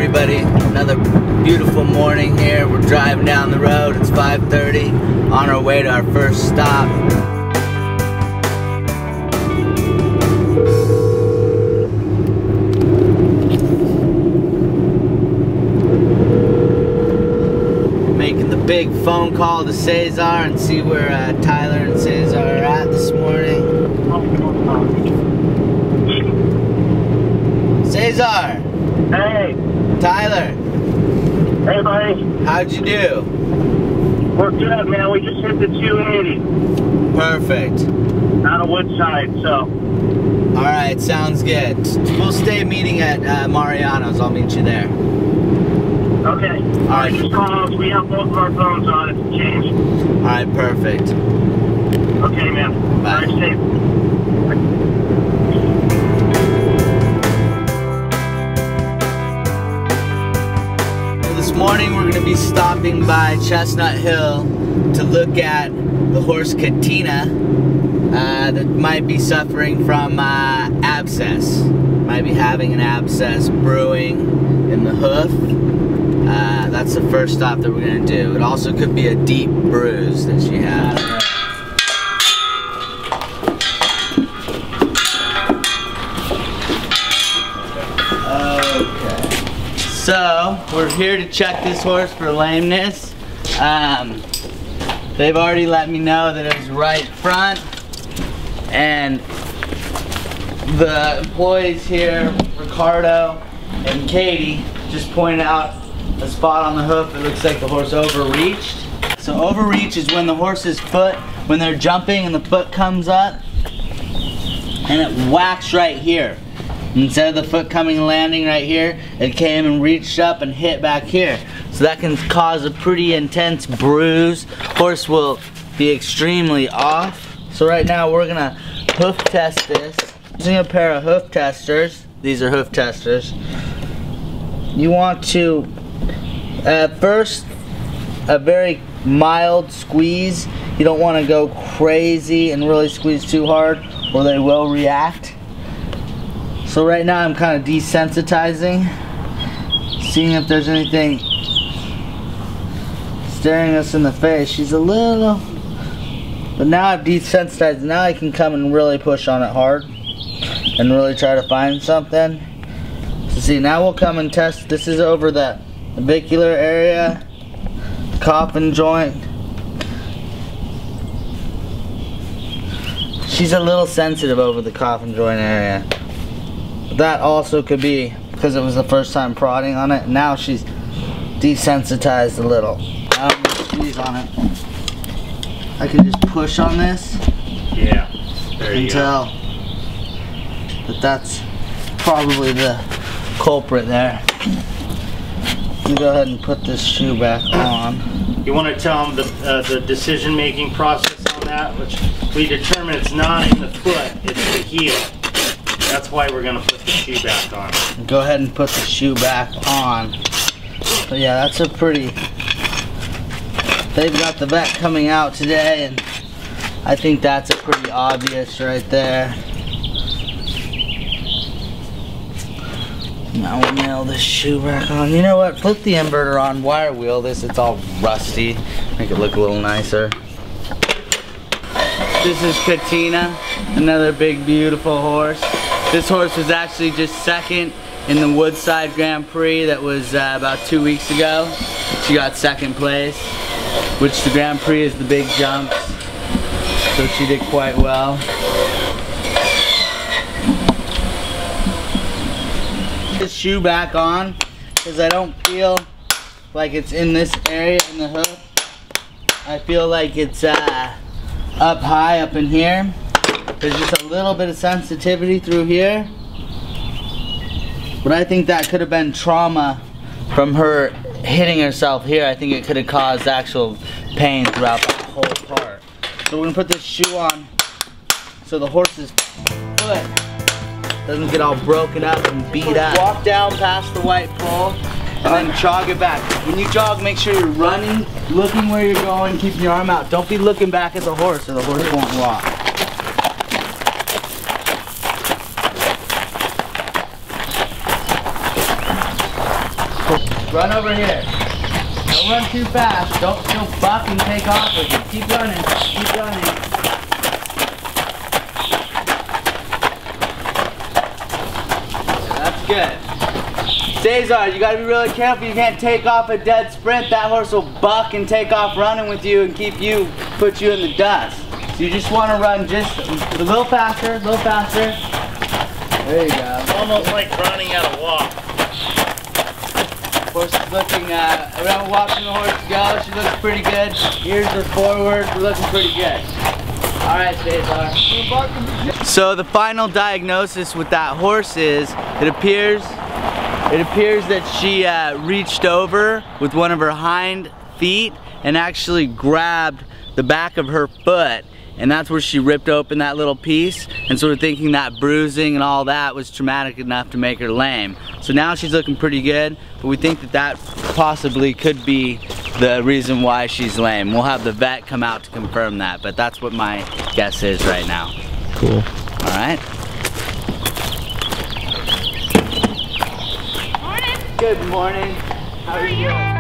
everybody. Another beautiful morning here. We're driving down the road. It's 5:30 on our way to our first stop. Making the big phone call to Cesar and see where Tyler and Cesar are at this morning. Cesar! Hey! Tyler! Hey, buddy! How'd you do? We're good, man. We just hit the 280. Perfect. Out of Woodside, so. Alright, sounds good. We'll stay meeting at Mariano's. I'll meet you there. Okay. Alright, just call us. We have both of our phones on. It's changed. Alright, perfect. Okay, man. Bye. Drive safe. This morning we're going to be stopping by Chestnut Hill to look at the horse Katina that might be suffering from abscess. Might be having an abscess brewing in the hoof. That's the first stop that we're going to do. It also could be a deep bruise that she has. So, we're here to check this horse for lameness. They've already let me know that it was right front, and the employees here, Ricardo and Katie, just pointed out a spot on the hoof. It looks like the horse overreached. So overreach is when the horse's foot, when they're jumping and the foot comes up, and it whacks right here. Instead of the foot coming and landing right here, it came and reached up and hit back here. So that can cause a pretty intense bruise. Horse will be extremely off. So right now we're gonna hoof test this. Using a pair of hoof testers. These are hoof testers. You want to, at first, a very mild squeeze. You don't want to go crazy and really squeeze too hard or they will react. So right now I'm kind of desensitizing, seeing if there's anything staring us in the face. She's a little, but now I've desensitized. Now I can come and really push on it hard and really try to find something. So see, now we'll come and test. This is over the navicular area, coffin joint. She's a little sensitive over the coffin joint area. That also could be because it was the first time prodding on it. Now she's desensitized a little. I don't need to squeeze on it. I can just push on this. Yeah. There you go. That's probably the culprit there. Let me go ahead and put this shoe back on. You want to tell them the decision-making process on that, which we determine it's not in the foot, it's the heel. That's why we're going to put the shoe back on. Go ahead and put the shoe back on. But yeah, that's a pretty... They've got the vet coming out today, and I think that's a pretty obvious right there. Now we'll nail this shoe back on. You know what? Flip the inverter on. Wire wheel this. It's all rusty. Make it look a little nicer. This is Katina, another big, beautiful horse. This horse was actually just second in the Woodside Grand Prix that was about 2 weeks ago. She got second place, which the Grand Prix is the big jumps. So she did quite well. This shoe back on because I don't feel like it's in this area in the hoof. I feel like it's up high up in here. There's just a little bit of sensitivity through here. But I think that could have been trauma from her hitting herself here. I think it could have caused actual pain throughout the whole part. So we're going to put this shoe on so the horse's foot doesn't get all broken up and beat up. Walk down past the white pole and then jog it back. When you jog, make sure you're running, looking where you're going, keeping your arm out. Don't be looking back at the horse or the horse won't walk. Run over here. Don't run too fast. Don't buck and take off with it. Keep running. Keep running. That's good. Cesar, you gotta be really careful. You can't take off a dead sprint. That horse will buck and take off running with you and put you in the dust. So you just wanna run just a little faster, a little faster. There you go. It's almost like running at a walk. Horse is looking, around watching the horse go. She looks pretty good. Ears are forward. We're looking pretty good. All right, Cesar. So the final diagnosis with that horse is, it appears that she reached over with one of her hind feet and actually grabbed the back of her foot, and that's where she ripped open that little piece. And so we're thinking that bruising and all that was traumatic enough to make her lame. So now she's looking pretty good, but we think that that possibly could be the reason why she's lame. We'll have the vet come out to confirm that, but that's what my guess is right now. Cool. All right. Good morning. How are you doing?